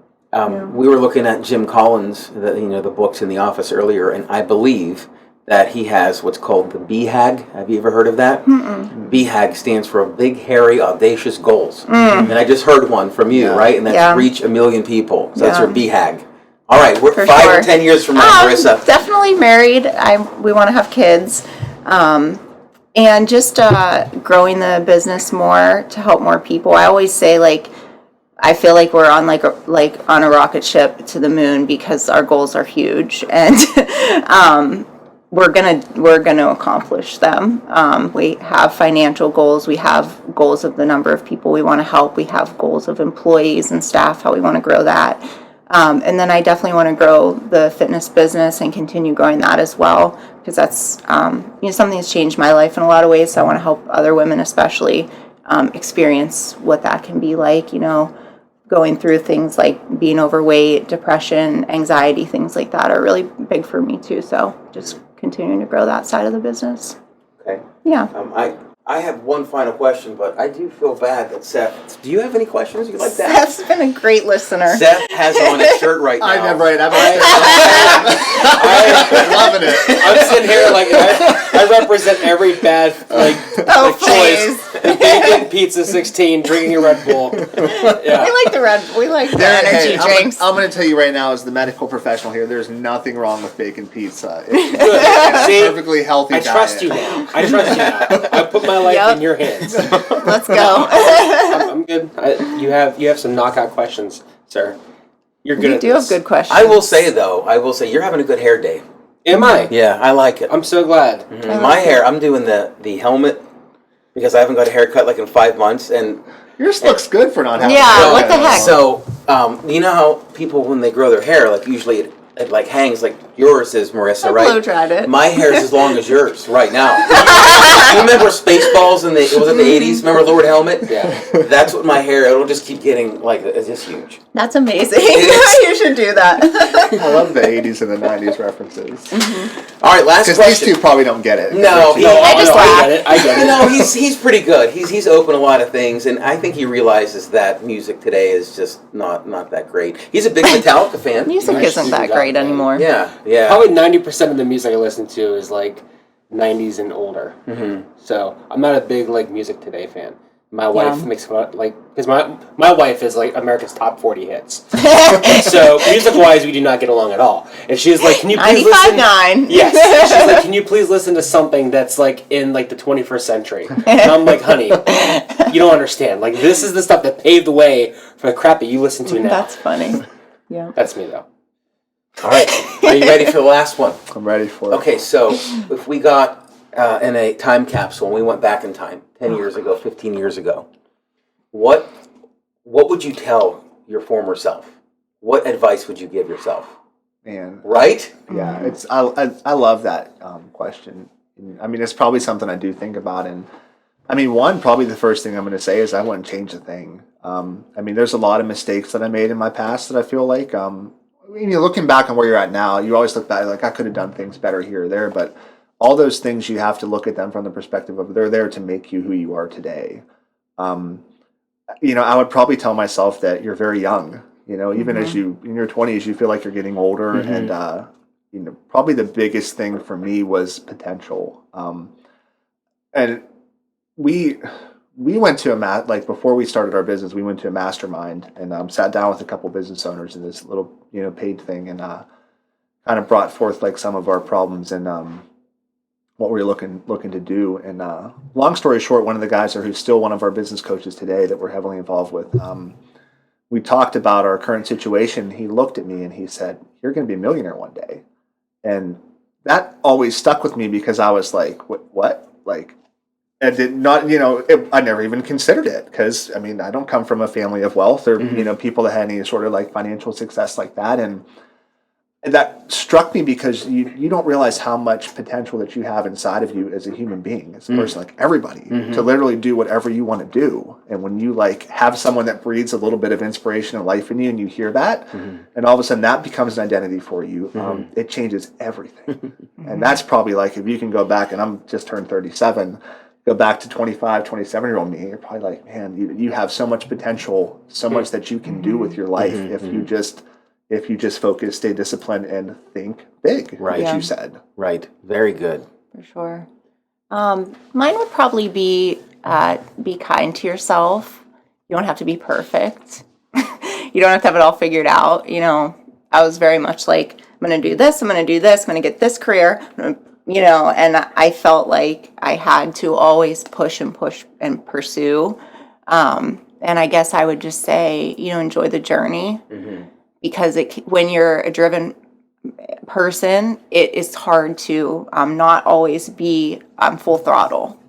Speaker 1: We were looking at Jim Collins, the books in the office earlier, and I believe that he has what's called the BHAG. Have you ever heard of that? BHAG stands for Big, Hairy, Audacious Goals. And I just heard one from you, right? And that's reach 1 million people. So that's your BHAG. All right, we're 5 or 10 years from now, Marissa.
Speaker 3: Definitely married. We want to have kids. And just growing the business more to help more people. I always say, like, I feel like we're on on a rocket ship to the moon because our goals are huge, and we're gonna accomplish them. We have financial goals. We have goals of the number of people we want to help. We have goals of employees and staff, how we want to grow that. And then I definitely want to grow the fitness business and continue growing that as well, because that's something that's changed my life in a lot of ways. So I want to help other women especially experience what that can be like, going through things like being overweight, depression, anxiety, things like that are really big for me too. So just continuing to grow that side of the business.
Speaker 1: Okay.
Speaker 3: Yeah.
Speaker 1: I have one final question, but I do feel bad that Seth. Do you have any questions you'd like to
Speaker 3: ask? Seth's been a great listener.
Speaker 1: Seth has on his shirt right now.
Speaker 2: I'm loving it.
Speaker 4: I'm sitting here like I represent every bad choice Bacon, pizza 16, drinking a Red Bull. Yeah.
Speaker 3: We like the energy drinks.
Speaker 2: I'm going to tell you right now, as the medical professional here, there's nothing wrong with bacon pizza. It's a perfectly healthy diet.
Speaker 4: I trust you now. I put my life in your hands.
Speaker 3: Let's go.
Speaker 4: I'm good. You have some knockout questions, sir. You're good at this.
Speaker 3: You do have good questions.
Speaker 1: I will say you're having a good hair day.
Speaker 4: Am I?
Speaker 1: Yeah, I like it.
Speaker 4: I'm so glad.
Speaker 1: Mm-hmm. My hair, I'm doing the helmet because I haven't got a haircut like in 5 months, and
Speaker 2: yours looks good for not having.
Speaker 3: Yeah, what the heck?
Speaker 1: So, you know how people when they grow their hair, like usually it like hangs like yours is, Marissa, right?
Speaker 3: Blow dried it.
Speaker 1: My hair is as long as yours right now. You remember Spaceballs it was in the 80s? Remember Lord Helmet?
Speaker 4: Yeah.
Speaker 1: That's what my hair. It'll just keep getting like it's just huge.
Speaker 3: That's amazing. You should do that.
Speaker 2: I love the 80s and the 90s references.
Speaker 3: Mm-hmm.
Speaker 1: All right, last question.
Speaker 2: Because these two probably don't get it.
Speaker 1: No,
Speaker 3: I get
Speaker 4: it. I get it.
Speaker 1: No, he's pretty good. He's open a lot of things, and I think he realizes that music today is just not that great. He's a big Metallica fan.
Speaker 3: Music isn't that great anymore.
Speaker 1: Yeah.
Speaker 4: Probably 90% of the music I listen to is like 90s and older. Mm-hmm. So I'm not a big like music today fan. My wife makes fun because my wife is like America's top 40 hits. So music-wise, we do not get along at all. And she's like, "Can you please listen?"
Speaker 3: 95.9.
Speaker 4: Yes. She's like, "Can you please listen to something that's like in like the 21st century?" And I'm like, "Honey, you don't understand. Like this is the stuff that paved the way for the crap that you listen to now."
Speaker 3: That's funny. Yeah.
Speaker 4: That's me though.
Speaker 1: All right, are you ready for the last one?
Speaker 2: I'm ready for it.
Speaker 1: Okay, so if we got in a time capsule and we went back in time, 10 years ago, 15 years ago, what would you tell your former self? What advice would you give yourself?
Speaker 2: Man,
Speaker 1: right?
Speaker 2: Yeah, it's I love that question. I mean, it's probably something I do think about, and I mean, probably the first thing I'm going to say is I wouldn't change a thing. I mean, there's a lot of mistakes that I made in my past that I feel like, looking back on where you're at now, you always look back like I could have done things better here or there, but all those things you have to look at them from the perspective of they're there to make you who you are today. I would probably tell myself that you're very young. Even as you in your 20s, you feel like you're getting older, and probably the biggest thing for me was potential. And we went to before we started our business, we went to a mastermind and sat down with a couple business owners in this little paid thing, and kind of brought forth like some of our problems and what we were looking to do. And long story short, one of the guys who's still one of our business coaches today that we're heavily involved with, we talked about our current situation. He looked at me and he said, "You're going to be a millionaire one day." And that always stuck with me because I was like, what? Like, I did not, I never even considered it because, I mean, I don't come from a family of wealth or, people that had any sort of like financial success like that. And that struck me because you don't realize how much potential that you have inside of you as a human being, as a person, like everybody, to literally do whatever you want to do. And when you like have someone that breathes a little bit of inspiration and life in you and you hear that, and all of a sudden that becomes an identity for you, it changes everything. And that's probably like, if you can go back, and I'm just turned 37, go back to 25, 27-year-old me, you're probably like, man, you have so much potential, so much that you can do with your life if you just focus, stay disciplined, and think big,
Speaker 1: right?
Speaker 2: As you said. Right.
Speaker 1: Very good.
Speaker 3: For sure. Mine would probably be kind to yourself. You don't have to be perfect. You don't have to have it all figured out. I was very much like, I'm going to do this, I'm going to do this, I'm going to get this career, and I felt like I had to always push and pursue. And I guess I would just say, enjoy the journey. Because when you're a driven person, it is hard to not always be full throttle.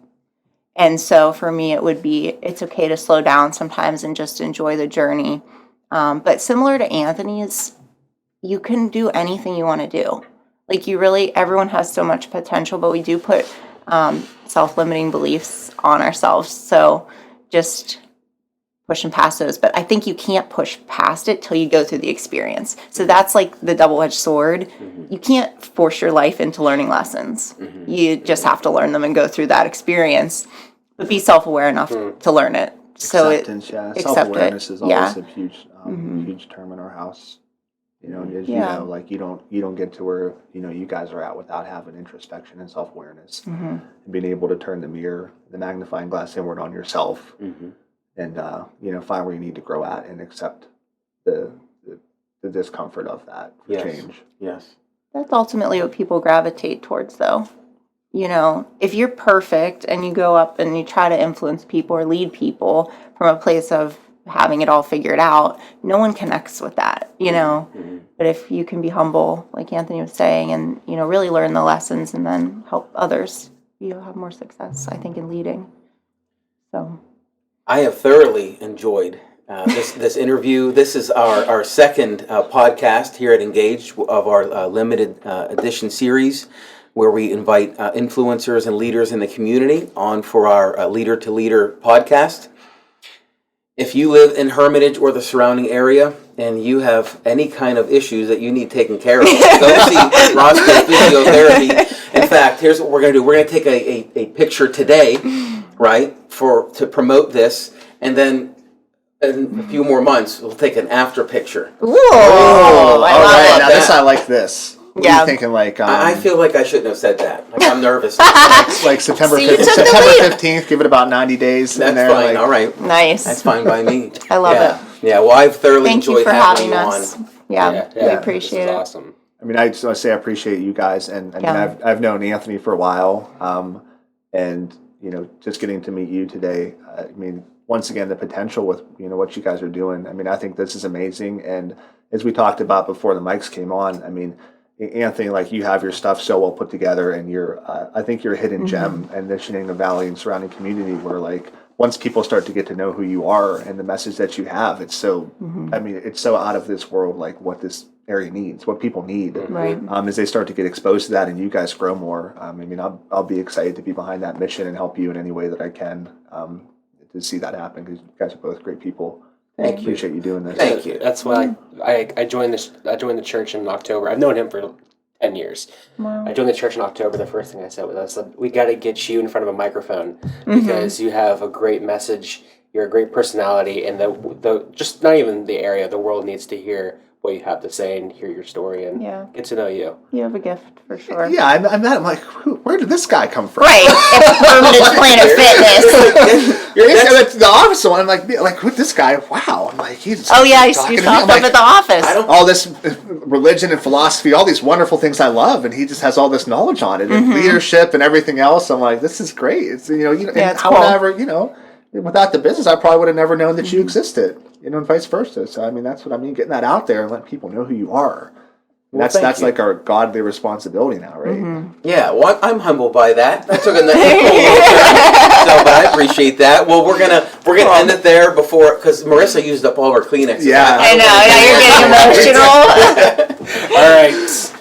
Speaker 3: And so for me, it's okay to slow down sometimes and just enjoy the journey. But similar to Anthony's, you can do anything you want to do. Like everyone has so much potential, but we do put self-limiting beliefs on ourselves. So just pushing past those, but I think you can't push past it till you go through the experience. So that's like the double-edged sword. You can't force your life into learning lessons. You just have to learn them and go through that experience, but be self-aware enough to learn it.
Speaker 2: Acceptance, self-awareness is always a huge term in our house. You know, and as
Speaker 3: Yeah.
Speaker 2: you know, like you don't get to where you guys are at without having introspection and self awareness, and being able to turn the mirror, the magnifying glass inward on yourself, and find where you need to grow at and accept the discomfort of that for change.
Speaker 1: Yes.
Speaker 3: That's ultimately what people gravitate towards, though. You know, if you're perfect and you go up and you try to influence people or lead people from a place of having it all figured out, no one connects with that, you know. But if you can be humble, like Anthony was saying, and, really learn the lessons and then help others, you'll have more success, I think, in leading. So
Speaker 1: I have thoroughly enjoyed this interview. This is our second podcast here at Engage of our limited edition series, where we invite influencers and leaders in the community on for our Leader2Leader podcast. If you live in Hermitage or the surrounding area and you have any kind of issues that you need taken care of, go see Roscoe Physiotherapy. In fact, here's what we're going to do. We're going to take a picture today, right, to promote this, and then in a few more months, we'll take an after picture.
Speaker 3: Ooh,
Speaker 2: all
Speaker 3: I love
Speaker 2: right.
Speaker 3: it.
Speaker 2: Now this I like this.
Speaker 3: Yeah.
Speaker 2: You're thinking like
Speaker 1: I feel like I shouldn't have said that. Like, I'm nervous.
Speaker 2: like September
Speaker 3: So you took the
Speaker 2: September
Speaker 3: lead.
Speaker 2: 15th. Give it about 90 days.
Speaker 1: That's
Speaker 2: in there,
Speaker 1: fine.
Speaker 2: like,
Speaker 1: All right.
Speaker 3: Nice.
Speaker 1: That's fine by me.
Speaker 3: I love it.
Speaker 1: Yeah. Well, I've thoroughly
Speaker 3: Thank you
Speaker 1: enjoyed
Speaker 3: for
Speaker 1: having
Speaker 3: having
Speaker 1: you
Speaker 3: us.
Speaker 1: on.
Speaker 3: Yeah, we appreciate
Speaker 4: this is
Speaker 3: it.
Speaker 4: awesome.
Speaker 2: I mean, I just want to say I appreciate you guys, and I mean,
Speaker 3: Yeah.
Speaker 2: I've known Anthony for a while, and just getting to meet you today. I mean, once again, the potential with what you guys are doing. I mean, I think this is amazing, and as we talked about before the mics came on, I mean, Anthony, like you have your stuff so well put together, and I think you're a hidden gem in the Shenango Valley and surrounding community where like once people start to get to know who you are and the message that you have, it's so, I mean, it's so out of this world, like what this area needs, what people need.
Speaker 3: Right.
Speaker 2: As they start to get exposed to that and you guys grow more, I mean, I'll be excited to be behind that mission and help you in any way that I can to see that happen, because you guys are both great people.
Speaker 1: Thank you.
Speaker 2: Appreciate you doing this.
Speaker 1: Thank you.
Speaker 4: That's why I joined this. I joined the church in October. I've known him for 10 years.
Speaker 3: Wow.
Speaker 4: I joined the church in October. The first thing I said, we got to get you in front of a microphone because you have a great message. You're a great personality, and the just not even the area, the world needs to hear what you have to say and hear your story and get to know you.
Speaker 3: You have a gift for sure.
Speaker 2: Yeah, I met him like, where did this guy come from?
Speaker 3: Right. It's Permanent Planet Fitness.
Speaker 2: That's the office one. I'm like, who's this guy? Wow. I'm like, he's.
Speaker 3: Oh yeah, you
Speaker 2: talking to me.
Speaker 3: saw
Speaker 2: I'm
Speaker 3: stuff
Speaker 2: like,
Speaker 3: at the office.
Speaker 2: all this religion and philosophy, all these wonderful things I love, and he just has all this knowledge on it and leadership and everything else. I'm like, this is great. It's
Speaker 3: it's
Speaker 2: how
Speaker 3: cool.
Speaker 2: would I ever without the business, I probably would have never known that you existed. And vice versa. So I mean, that's what I mean. Getting that out there and letting people know who you are.
Speaker 1: Well,
Speaker 2: That's
Speaker 1: you.
Speaker 2: like our godly responsibility now, right?
Speaker 1: Yeah, well, I'm humbled by that. That took a so, but I appreciate that. Well, we're gonna end it there because Marissa used up all of her Kleenex.
Speaker 2: Yeah.
Speaker 3: I know. Yeah, you're getting emotional.
Speaker 4: All right.